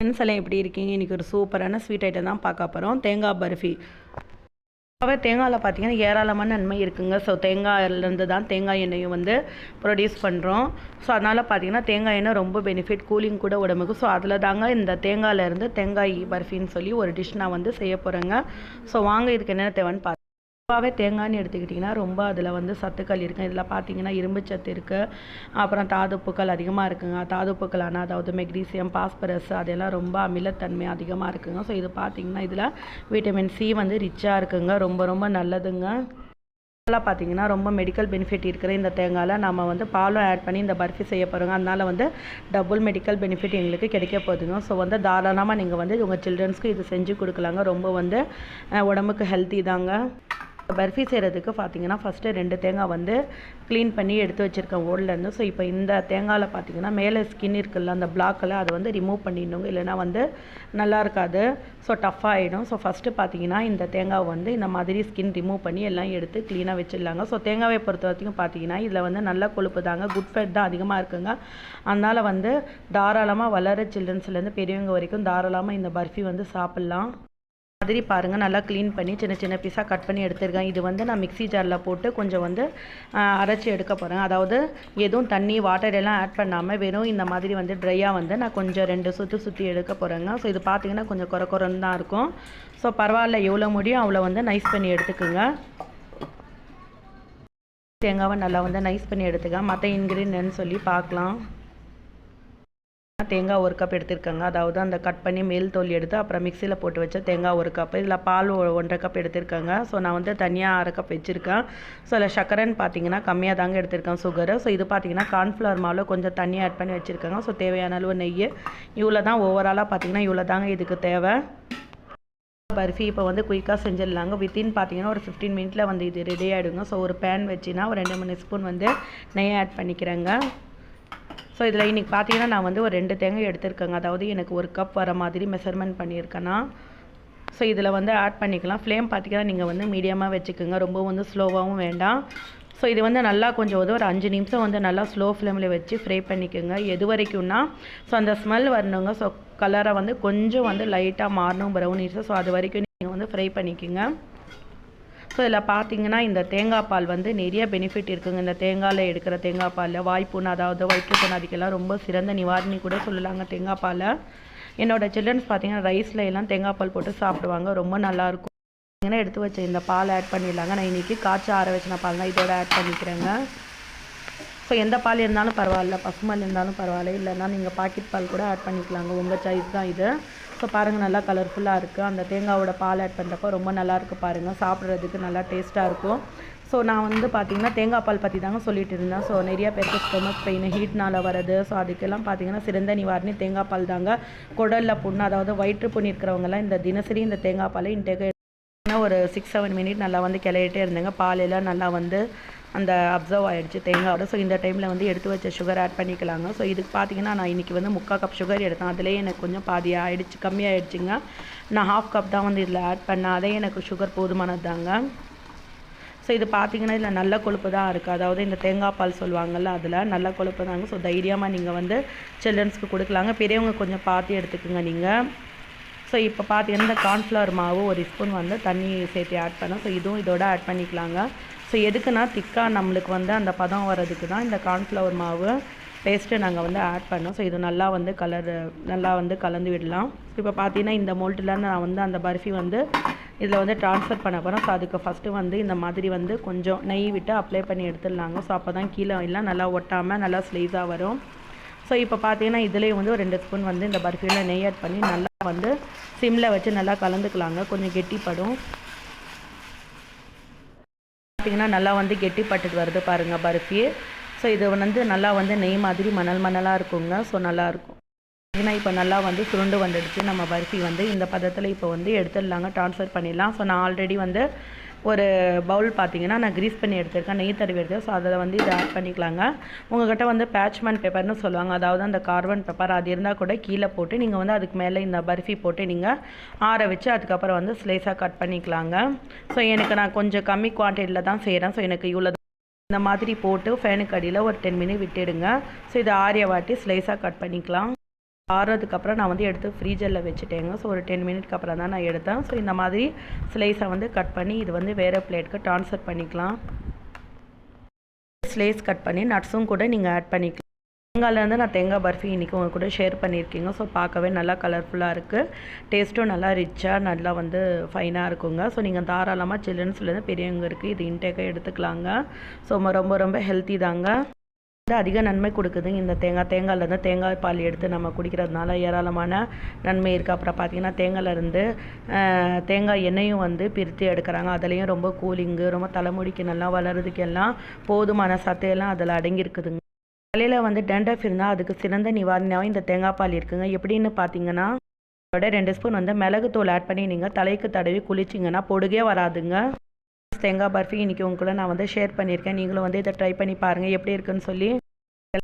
Friends எல்லாம் எப்படி இருக்கீங்க? இன்றைக்கி ஒரு சூப்பரான ஸ்வீட் ஐட்டம் தான் பார்க்க போகிறோம். தேங்காய் பர்ஃபி. தேங்காயில் பார்த்தீங்கன்னா ஏராளமான நன்மை இருக்குங்க. ஸோ தேங்காயிலேருந்து தான் தேங்காய் எண்ணெயும் வந்து ப்ரொடியூஸ் பண்ணுறோம். ஸோ அதனால் பார்த்தீங்கன்னா தேங்காய் எண்ணெய் ரொம்ப பெனிஃபிட், கூலிங் கூட உடம்புக்கு. ஸோ அதில் தாங்க இந்த தேங்காயிலேருந்து தேங்காய் பர்ஃபின்னு சொல்லி ஒரு டிஷ் நான் வந்து செய்ய போகிறேங்க. ஸோ வாங்க இதுக்கு என்னென்ன தேவைன்னு பார்த்து தேங்காய்னு எடுத்துக்கிட்டிங்கன்னா ரொம்ப அதில் வந்து சத்துக்கள் இருக்குது. இதில் பார்த்தீங்கன்னா இரும்பு சத்து இருக்குது, அப்புறம் தாதுப்புக்கள் அதிகமாக இருக்குங்க. தாதுப்புக்களான அதாவது மெக்னீசியம், பாஸ்பரஸ் அதெல்லாம் ரொம்ப அமிலத்தன்மை அதிகமாக இருக்குங்க. ஸோ இது பார்த்தீங்கன்னா இதில் விட்டமின் சி வந்து ரிச்சாக இருக்குங்க. ரொம்ப ரொம்ப நல்லதுங்க. இதெல்லாம் பார்த்தீங்கன்னா ரொம்ப மெடிக்கல் பெனிஃபிட் இருக்கிற இந்த தேங்காயில் நம்ம வந்து பாலும் ஆட் பண்ணி இந்த பர்ஃபி செய்ய போகிறோங்க. அதனால் வந்து டபுள் மெடிக்கல் பெனிஃபிட் எங்களுக்கு கிடைக்க போகுதுங்க. ஸோ வந்து தாராளமாக நீங்கள் வந்து உங்கள் சில்ட்ரன்ஸ்க்கு இது செஞ்சு கொடுக்கலாங்க. ரொம்ப வந்து உடம்புக்கு ஹெல்த்தி தாங்க. பர்ஃபி செய்கிறதுக்கு பார்த்தீங்கன்னா ஃபஸ்ட்டு 2 தேங்காய் வந்து க்ளீன் பண்ணி எடுத்து வச்சுருக்கேன் ஓல்லேருந்து. ஸோ இப்போ இந்த தேங்காயில் பார்த்தீங்கன்னா மேலே ஸ்கின் இருக்குல்ல, அந்த பிளாக்கில் அதை வந்து ரிமூவ் பண்ணிடணுங்க. இல்லைனா வந்து நல்லா இருக்காது, ஸோ டஃப்பாக ஆகிடும். ஸோ ஃபஸ்ட்டு பார்த்தீங்கன்னா இந்த தேங்காய் வந்து இந்த மாதிரி ஸ்கின் ரிமூவ் பண்ணி எல்லாம் எடுத்து க்ளீனாக வச்சிடலாங்க. ஸோ தேங்காயை பொறுத்த வரைக்கும் பார்த்தீங்கன்னா இதில் வந்து நல்ல கொழுப்பு தாங்க, குட் ஃபேட் தான் அதிகமாக இருக்குங்க. அதனால் வந்து தாராளமாக வளர சில்ட்ரன்ஸ்லேருந்து பெரியவங்க வரைக்கும் தாராளமாக இந்த பர்ஃபி வந்து சாப்பிட்லாம். மாதிரி பாருங்கள், நல்லா க்ளீன் பண்ணி சின்ன சின்ன பீஸாக கட் பண்ணி எடுத்துருக்கேன். இது வந்து நான் மிக்ஸி ஜாரில் போட்டு கொஞ்சம் வந்து அரைச்சி எடுக்க போகிறேன். அதாவது எதுவும் தண்ணி வாட்டர் எல்லாம் ஆட் பண்ணாமல் வெறும் இந்த மாதிரி வந்து ட்ரையாக வந்து நான் கொஞ்சம் 2 சுற்றி எடுக்க போகிறேங்க. ஸோ இது பார்த்திங்கன்னா கொஞ்சம் குறைன்னு தான் இருக்கும். ஸோ பரவாயில்ல, எவ்வளோ முடியும் அவ்வளோ வந்து நைஸ் பண்ணி எடுத்துக்குங்க. தேங்காவை நல்லா வந்து நைஸ் பண்ணி எடுத்துக்க. மற்ற இன்க்ரீடியன்ட்னு சொல்லி பார்க்கலாம். தேங்காய் 1 கப் எடுத்திருக்கேங்க. அதாவது அந்த கட் பண்ணி மேல் தோல் எடுத்து அப்புறம் மிக்சியில் போட்டு வச்ச தேங்காய் 1 கப். இதில் பால் 1.5 கப் எடுத்திருக்கேங்க. ஸோ நான் வந்து தனியாக 1/2 கப் வச்சுருக்கேன். ஸோ அதில் சக்கரைன்னு பார்த்தீங்கன்னா கம்மியாக தாங்க எடுத்திருக்கேன், சுகரு. ஸோ இது பார்த்தீங்கன்னா கார்ன்ஃப்ளவர் மாவில் கொஞ்சம் தண்ணி ஆட் பண்ணி வச்சுருக்கேங்க. ஸோ தேவையான அளவு நெய். இவ்வளோ தான் ஓவராலாக பார்த்தீங்கன்னா இவ்வளோ தாங்க இதுக்கு தேவை. பர்ஃபி இப்போ வந்து குயிக்காக செஞ்சிடலாங்க. வித்தின் பார்த்தீங்கன்னா ஒரு 15 மினிட்ல வந்து இது ரெடி ஆகிடுங்க. ஸோ ஒரு பேன் வச்சுன்னா ஒரு 2-3 ஸ்பூன் வந்து நெய் ஆட் பண்ணிக்கிறேங்க. ஸோ இதில் இன்றைக்கி பார்த்தீங்கன்னா நான் வந்து ஒரு 2 தேங்காய் எடுத்திருக்கேங்க. அதாவது எனக்கு 1 கப் வர மாதிரி மெஷர்மெண்ட் பண்ணியிருக்கேன்னா. ஸோ இதில் வந்து ஆட் பண்ணிக்கலாம். ஃப்ளேம் பார்த்தீங்கன்னா நீங்கள் வந்து மீடியமாக வச்சுக்கோங்க, ரொம்ப வந்து ஸ்லோவாகவும் வேண்டாம். ஸோ இது வந்து நல்லா கொஞ்சம் ஒரு 5 நிமிஷம் வந்து நல்லா ஸ்லோ ஃப்ளேமில் வச்சு ஃப்ரை பண்ணிக்கோங்க. எது வரைக்கும்னா ஸோ அந்த ஸ்மெல் வரணுங்க. ஸோ கலரை வந்து கொஞ்சம் வந்து லைட்டாக மாறணும், ப்ரௌனிஷ். ஸோ அது வரைக்கும் நீங்கள் வந்து ஃப்ரை பண்ணிக்கோங்க. ஸோ இதில் பார்த்தீங்கன்னா இந்த தேங்காய் பால் வந்து நிறைய பெனிஃபிட் இருக்குங்க. இந்த தேங்காயில் எடுக்கிற தேங்காய் பாலில் வாய்ப்புண்ணு, அதாவது வயிற்றுப்புண்ணு அதுக்கெல்லாம் ரொம்ப சிறந்த நிவாரணி கூட சொல்லலாங்க தேங்காய் பாலை. என்னோடய சில்ட்ரன்ஸ் பார்த்தீங்கன்னா ரைஸில் எல்லாம் தேங்காய் பால் போட்டு சாப்பிடுவாங்க, ரொம்ப நல்லாயிருக்கும். பார்த்தீங்கன்னா எடுத்து வச்ச இந்த பால் ஆட் பண்ணிடலாங்க. நான் இன்றைக்கி காய்ச்சி ஆற வச்சின பால் தான் இதோட ஆட் பண்ணிக்கிறேங்க. ஸோ எந்த பால் இருந்தாலும் பரவாயில்ல, பசுமால் இருந்தாலும் பரவாயில்ல, இல்லைன்னா நீங்கள் பாக்கெட் பால் கூட ஆட் பண்ணிக்கலாங்க, உங்கள் சாய்ஸ் தான் இது. ஸோ பாருங்கள், நல்லா கலர்ஃபுல்லாக இருக்குது. அந்த தேங்காவோட பால் ஆட் பண்ணுறப்போ ரொம்ப நல்லாயிருக்கு பாருங்கள், சாப்பிட்றதுக்கு நல்லா டேஸ்ட்டாக இருக்கும். ஸோ நான் வந்து பார்த்திங்கன்னா தேங்காய் பால் பற்றி தாங்க சொல்லிட்டு இருந்தேன். ஸோ நிறைய பேருக்கு ஸ்டொமக் பெயின், ஹீட்னால் வருது. ஸோ அதுக்கெல்லாம் பார்த்திங்கன்னா சிறந்த நிவாரணி தேங்காய் பால் தாங்க. குடலில் புண்ணு, அதாவது வயிற்று புண்ணு இருக்கிறவங்கலாம் இந்த தினசரி இந்த தேங்காய் பாலை இன்டேக் ஒரு 6-7 மினிட் நல்லா வந்து கிளையிட்டே இருந்தேங்க. பாலெல்லாம் நல்லா வந்து அந்த அப்சர்வ் ஆகிடுச்சு தேங்காயோட. ஸோ இந்த டைமில் வந்து எடுத்து வச்ச சுகர் ஆட் பண்ணிக்கலாங்க. ஸோ இதுக்கு பார்த்தீங்கன்னா நான் இன்றைக்கி வந்து 3/4 கப் சுகர் எடுத்தேன். அதிலே எனக்கு கொஞ்சம் பாதியாக ஆகிடுச்சு, கம்மியாகிடுச்சுங்க. நான் 1/2 கப் தான் வந்து இதில் ஆட் பண்ணேன். அதே எனக்கு சுகர் போதுமானது தாங்க. ஸோ இது பார்த்தீங்கன்னா இதில் நல்ல கொழுப்பு தான் இருக்குது. அதாவது இந்த தேங்காய் பால் சொல்லுவாங்கள்ல, அதில் நல்ல கொழுப்பு தாங்க. ஸோ தைரியமாக நீங்கள் வந்து சில்ட்ரன்ஸ்க்கு கொடுக்கலாங்க. பெரியவங்க கொஞ்சம் பார்த்து எடுத்துக்கோங்க நீங்கள். ஸோ இப்போ பார்த்தீங்கன்னா இந்த கார்ன்ஃப்ளவர் மாவு 1 ஸ்பூன் வந்து தண்ணி சேர்த்து ஆட் பண்ணோம். ஸோ இதுவும் இதோட ஆட் பண்ணிக்கலாங்க. ஸோ எதுக்குன்னா திக்காக நம்மளுக்கு வந்து அந்த பதம் வர்றதுக்கு தான் இந்த கார்ன்ஃப்ளவர் மாவு பேஸ்ட்டு நாங்கள் வந்து ஆட் பண்ணோம். ஸோ இது நல்லா வந்து நல்லா வந்து கலந்து விடலாம். இப்போ பார்த்தீங்கன்னா இந்த மோல்ட்டில் நான் வந்து அந்த பர்ஃபி வந்து இதில் வந்து ட்ரான்ஸ்ஃபர் பண்ண போகிறோம். ஸோ அதுக்கு ஃபஸ்ட்டு வந்து இந்த மாதிரி வந்து கொஞ்சம் நெய் விட்டு அப்ளை பண்ணி எடுத்துடலாங்க. ஸோ அப்போ தான் கீழே எல்லாம் நல்லா ஒட்டாமல் நல்லா ஸ்லைஸாக வரும். ஸோ இப்போ பார்த்தீங்கன்னா இதுலேயும் வந்து ஒரு 2 ஸ்பூன் வந்து இந்த பர்ஃபியில் நெய் ஆட் பண்ணி நல்லா வந்து சிம்மில் வச்சு நல்லா கலந்துக்கலாங்க. கொஞ்சம் கெட்டிப்படும். பார்த்திங்கன்னா நல்லா வந்து கெட்டிப்பட்டுட்டு வருது பாருங்கள் பர்ஃபி. ஸோ இது வந்து நல்லா வந்து நெய் மாதிரி மணலாக இருக்குங்க. ஸோ நல்லாயிருக்கும். ஏன்னா இப்போ நல்லா வந்து சுருண்டு வந்துடுச்சு நம்ம பர்ஃபி வந்து. இந்த பதத்தில் இப்போ வந்து எடுத்துடலாங்க, ட்ரான்ஸ்ஃபர் பண்ணிடலாம். ஸோ நான் ஆல்ரெடி வந்து ஒரு பவுல் பார்த்தீங்கன்னா நான் க்ரீஸ் பண்ணி எடுத்திருக்கேன், நெய் தடவி எடுத்தேன். ஸோ அதில் வந்து இதை ஆட் பண்ணிக்கலாங்க. உங்கள்கிட்ட வந்து பேட்ச்மெண்ட் பேப்பர்னு சொல்லுவாங்க, அதாவது அந்த கார்பன் பேப்பர் அது இருந்தால் கூட கீழே போட்டு நீங்கள் வந்து அதுக்கு மேலே இந்த பர்ஃபி போட்டு நீங்கள் ஆற வச்சு அதுக்கப்புறம் வந்து ஸ்லைஸாக கட் பண்ணிக்கலாங்க. ஸோ எனக்கு நான் கொஞ்சம் கம்மி குவான்டிட்டியில் தான் செய்கிறேன். ஸோ எனக்கு இவ்வளோ இந்த மாதிரி போட்டு ஃபேனுக்கு அடியில் ஒரு 10 மினிட் விட்டுடுங்க. ஸோ இதை ஆரிய வாட்டி ஸ்லைஸாக கட் பண்ணிக்கலாம். ஆறுனதுக்கப்புறம் நான் வந்து எடுத்து ஃப்ரீஜரில் வச்சுட்டேங்க. ஸோ ஒரு 10 மினிட்க்கு அப்புறம் தான் நான் எடுத்தேன். ஸோ இந்த மாதிரி ஸ்லைஸை வந்து கட் பண்ணி இது வந்து வேறு பிளேட்டுக்கு ட்ரான்ஸ்ஃபர் பண்ணிக்கலாம். ஸ்லைஸ் கட் பண்ணி நட்ஸும் கூட நீங்கள் ஆட் பண்ணிக்கலாம். தேங்காயிலேருந்து நான் தேங்காய் பர்ஃபி இன்றைக்கி உங்கள் கூட ஷேர் பண்ணியிருக்கீங்க. ஸோ பார்க்கவே நல்லா கலர்ஃபுல்லாக இருக்குது. டேஸ்ட்டும் நல்லா ரிச்சாக நல்லா வந்து ஃபைனாக இருக்குங்க. ஸோ நீங்கள் தாராளமாக சில்ட்ரன்ஸ்லேருந்து பெரியவங்களுக்கு இது இன்டேக்காக எடுத்துக்கலாங்க. ஸோ ரொம்ப ரொம்ப ஹெல்த்தி தாங்க. அதிக நன்மை கொடுக்குது இந்த தேங்காயிலேருந்து தேங்காய் பால் எடுத்து நம்ம குடிக்கிறதுனால ஏராளமான நன்மை இருக்குது. அப்புறம் பார்த்திங்கன்னா தேங்காயிலேருந்து தேங்காய் எண்ணெயும் வந்து பிரித்து எடுக்கிறாங்க. அதுலேயும் ரொம்ப கூலிங்கு, ரொம்ப தலைமுடிக்கு நல்லா வளர்கிறதுக்கெல்லாம் போதுமான சத்தையெல்லாம் அதில் அடங்கியிருக்குதுங்க. தலையில் வந்து டேண்ட்ரஃப் இருந்தால் அதுக்கு சிறந்த நிவாரணியாகவும் இந்த தேங்காய் பால் இருக்குங்க. எப்படின்னு பார்த்தீங்கன்னா 2 ஸ்பூன் வந்து மிளகுத்தூள் ஆட் பண்ணி நீங்கள் தலைக்கு தடவி குளிச்சிங்கன்னா பொடுகே வராதுங்க. தேங்காய் பர்ஃபி இன்றைக்கி உங்க கூட நான் வந்து ஷேர் பண்ணியிருக்கேன். நீங்களும் வந்து இதை ட்ரை பண்ணி பாருங்கள் எப்படி இருக்குன்னு சொல்லி.